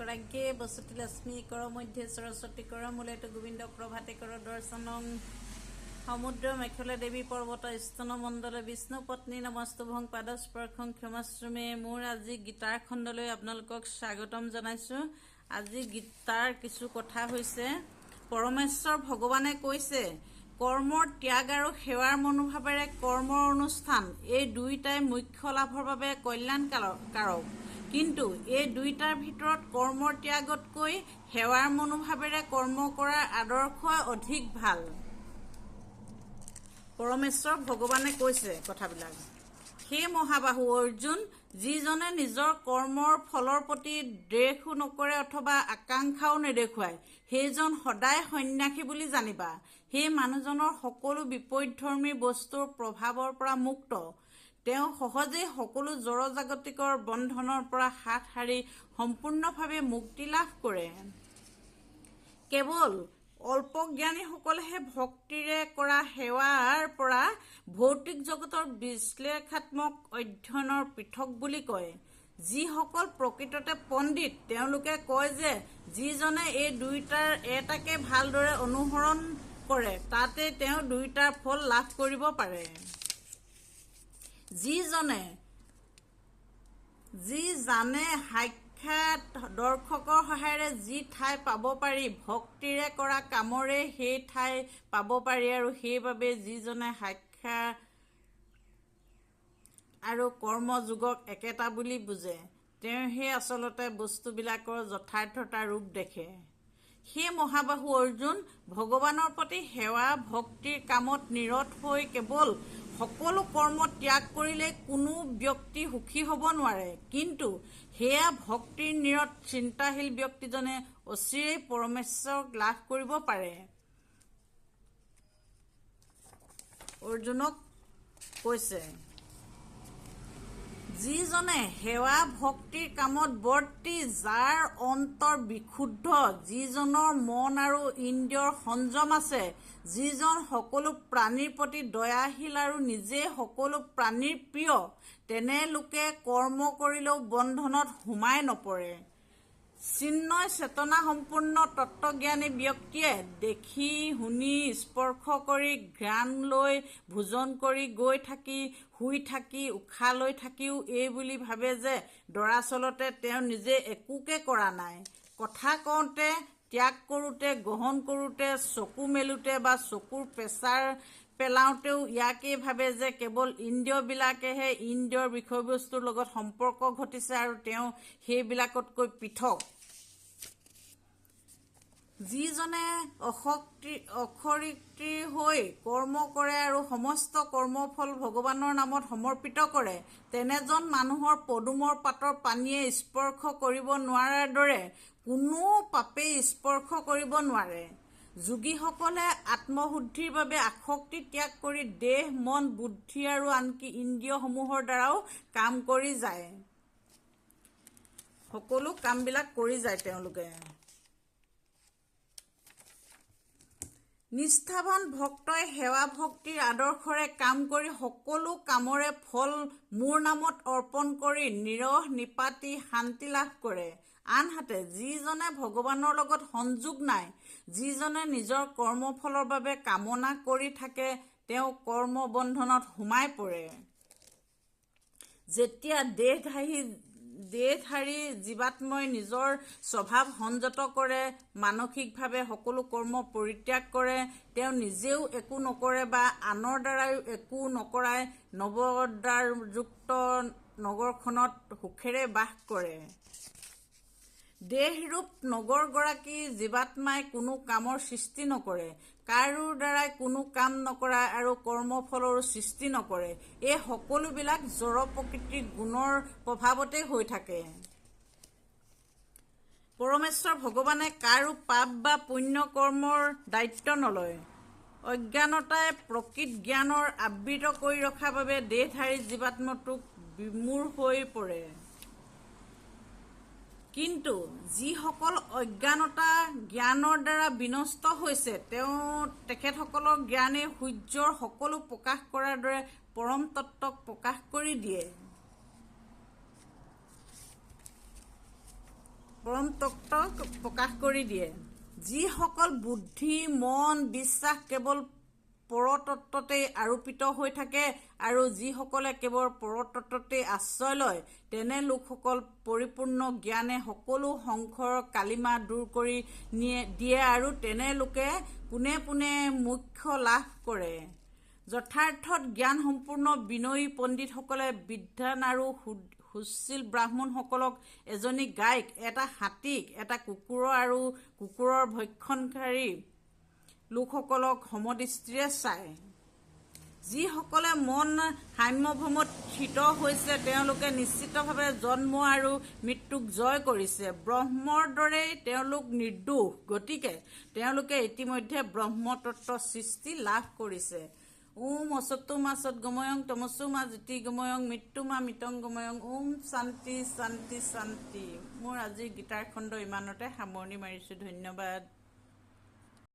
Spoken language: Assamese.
कराग्ये बसति लक्ष्मी कर मध्य सरस्वती कर मूलेत गोविंद प्रभाते कर दर्शनम समुद्र मेखले देवी पर्वत स्तन मंडल विष्णु पत्नी नमस्तुभं पादस्पर्शं क्षमाश्रमे मोर আজি गीतार खंडলৈ আপোনালোকক স্বাগতম জনাইছো। আজি গীতাৰ কিছু কথা হৈছে পৰমেশ্বৰ ভগৱানে কৈছে কৰ্মৰ ত্যাগ আৰু সেৱাৰ মনোভাৱেৰে কৰ্মৰ অনুষ্ঠান এই দুইটাই মুখ্য লাভৰ বাবে কল্যাণকাৰক। কিন্তু এই দুইটাৰ ভিতৰত কৰ্মৰ ত্যাগতকৈ সেৱাৰ মনোভাৱেৰে কৰ্ম কৰাৰ আদৰ্শ অধিক ভাল। পৰমেশ্বৰ ভগৱানে কৈছে কথাবিলাক। হে মহাবাহু অৰ্জুন, যিজনে নিজৰ কৰ্মৰ ফলৰ প্ৰতি দ্বেষো নকৰে অথবা আকাংক্ষাও নেদেখুৱায় সেইজন সদায় সন্ন্যাসী বুলি জানিবা। সেই মানুহজনৰ সকলো বিপৰীতধৰ্মী বস্তুৰ প্ৰভাৱৰ পৰা মুক্ত। তেওঁ সহজেই সকলো জড়জাগতিকৰ বন্ধনৰ পৰা হাত সাৰি সম্পূৰ্ণভাৱে মুক্তি লাভ কৰে। কেৱল অল্পজ্ঞানীসকলেহে ভক্তিৰে কৰা সেৱাৰ পৰা ভৌতিক জগতৰ বিশ্লেষাত্মক অধ্যয়নৰ পৃথক বুলি কয়। যিসকল প্ৰকৃততে পণ্ডিত তেওঁলোকে কয় যে যিজনে এই দুইটাৰ এটাকে ভালদৰে অনুসৰণ কৰে তাতে তেওঁ দুইটাৰ ফল লাভ কৰিব পাৰে। যি জানে সাক্ষাৎ দৰ্শকৰ সহায়েৰে যি ঠাই পাব পাৰি ভক্তিৰে কৰা কামৰে সেই ঠাই পাব পাৰি আৰু সেইবাবে যিজনে সাক্ষা আৰু কৰ্মযোগক একেটা বুলি বুজে তেওঁহে আচলতে বস্তুবিলাকৰ যথাৰ্থতা ৰূপ দেখে। সেই মহাবাহু অৰ্জুন, ভগৱানৰ প্ৰতি সেৱা ভক্তিৰ কামত নিৰত হৈ কেৱল সকলো কৰ্ম ত্যাগ কৰিলে কোনো ব্যক্তি সুখী হ'ব নোৱাৰে। কিন্তু সেয়া ভক্তিৰ নিৰত চিন্তাশীল ব্যক্তিজনে অচিৰেই পৰমেশ্বৰক লাভ কৰিব পাৰে। অৰ্জুনক কৈছে, যিজনে সেৱা ভক্তিৰ কামত বৰ্তি যাৰ অন্তৰ বিশুদ্ধ, যিজনৰ মন আৰু ইন্দ্ৰিয়ৰ সংযম আছে, যিজন সকলো প্ৰাণীৰ প্ৰতি দয়াশীল আৰু নিজে সকলো প্ৰাণীৰ প্ৰিয়, তেনে লোকে কৰ্ম কৰিলেও বন্ধনত সোমাই নপৰে। চিন্ময় চেতনা সম্পূৰ্ণ তত্ত্বজ্ঞানী ব্যক্তিয়ে দেখি শুনি স্পৰ্শ কৰি ঘ্ৰাণ লৈ ভোজন কৰি গৈ থাকি শুই থাকি উশাহ লৈ থাকিও এই বুলি ভাবে যে দৰাচলতে তেওঁ নিজে একোকে কৰা নাই। কথা কওঁতে, ত্যাগ কৰোঁতে, গ্ৰহণ কৰোঁতে, চকু মেলোঁতে বা চকুৰ প্ৰেছাৰ পেলাওঁতেও ইয়াকেই ভাবে যে কেৱল ইন্দ্ৰিয়বিলাকেহে ইন্দ্ৰিয়ৰ বিষয়বস্তুৰ লগত সম্পৰ্ক ঘটিছে আৰু তেওঁ সেইবিলাকতকৈ পৃথক। যিজনে অখৰিত্ৰী হৈ কৰ্ম কৰে আৰু সমস্ত কৰ্মফল ভগৱানৰ নামত সমৰ্পিত কৰে তেনেজন মানুহৰ পদুমৰ পাতৰ পানীয়ে স্পৰ্শ কৰিব নোৱাৰাৰ দৰে কোনো পাপেই স্পৰ্শ কৰিব নোৱাৰে। যোগীসকলে আত্মশুদ্ধিৰ বাবে আসক্তি ত্যাগ কৰি দেহ মন বুদ্ধি আৰু আনকি ইন্দ্ৰিয়সমূহৰ দ্বাৰাও কাম কৰি যায়। সকলো কামবিলাক কৰি যায় তেওঁলোকে। নিষ্ঠাৱান ভক্তই সেৱা ভক্তিৰ আদৰ্শৰে কাম কৰি সকলো কামৰে ফল মোৰ নামত অৰ্পণ কৰি নিৰহ নিপাতি শান্তি লাভ কৰে। আনহাতে যিজনে ভগৱানৰ লগত সংযোগ নাই, যিজনে নিজৰ কৰ্মফলৰ বাবে কামনা কৰি থাকে, তেওঁ কৰ্মবন্ধনত সোমাই পৰে। যেতিয়া দেহধাৰী জীৱাত্মই নিজৰ স্বভাৱ সংযত কৰে, মানসিকভাৱে সকলো কৰ্ম পৰিত্যাগ কৰে, তেওঁ নিজেও একো নকৰে বা আনৰ দ্বাৰাও একো নকৰাই নৱদ্বাৰযুক্ত নগৰখনত সুখেৰে বাস কৰে। দেহৰূপ নগৰগৰাকী জীৱাত্মাই কোনো কামৰ সৃষ্টি নকৰে, কাৰো দ্বাৰাই কোনো কাম নকৰা আৰু কৰ্মফলৰো সৃষ্টি নকৰে। এই সকলোবিলাক জড় প্ৰকৃতিৰ গুণৰ প্ৰভাৱতে হৈ থাকে। পৰমেশ্বৰ ভগৱানে কাৰো পাপ বা পুণ্য কৰ্মৰ দায়িত্ব নলয়। অজ্ঞানতাই প্ৰকৃত জ্ঞানৰ আবৃত কৰি ৰখাৰ বাবে দেহধাৰী জীৱাত্মটোক বিমূঢ় হৈ পৰে। কিন্তু যিসকল অজ্ঞানতা জ্ঞানৰ দ্বাৰা বিনষ্ট হৈছে তেখেতসকলৰ জ্ঞানে সূৰ্যৰ সকলো প্ৰকাশ কৰাৰ দৰে পৰম তত্ত্বক প্ৰকাশ কৰি দিয়ে। পৰম তত্ত্ব প্ৰকাশ কৰি দিয়ে। যিসকল বুদ্ধি মন বিশ্বাস কেৱল পৰতত্ত্বতেই আৰোপিত হৈ থাকে আৰু যিসকলে কেৱল পৰতত্ত্বতেই আশ্ৰয় লয়, তেনে লোকসকল পৰিপূৰ্ণ জ্ঞানে সকলো সংশয়ৰ কালিমা দূৰ কৰি দিয়ে আৰু তেনে লোকে পোনে পোনে মোক্ষ লাভ কৰে। যথাৰ্থত জ্ঞান সম্পূৰ্ণ বিনয়ী পণ্ডিতসকলে বিদ্বান আৰু সুশীল ব্ৰাহ্মণসকলক এজনী গাইক, এটা হাতীক, এটা কুকুৰ আৰু কুকুৰৰ ভক্ষণকাৰী লোকসকলক সমদৃষ্টিৰে চায়। যিসকলে মন সাম্যভূমত থিত হৈছে তেওঁলোকে নিশ্চিতভাৱে জন্ম আৰু মৃত্যুক জয় কৰিছে। ব্ৰহ্মৰ দৰেই তেওঁলোক নিৰ্দোষ, গতিকে তেওঁলোকে ইতিমধ্যে ব্ৰহ্মতত্ত্বৰ সৃষ্টি লাভ কৰিছে। ওম অসতো মা সৎ গময়ং তমসো মা জ্যোতি গময়ং মৃত্যু মা মৃতং গময়ং। ওম শান্তি শান্তি শান্তি। মোৰ আজিৰ গীতাৰ খণ্ড ইমানতে সামৰণি মাৰিছোঁ। ধন্যবাদ।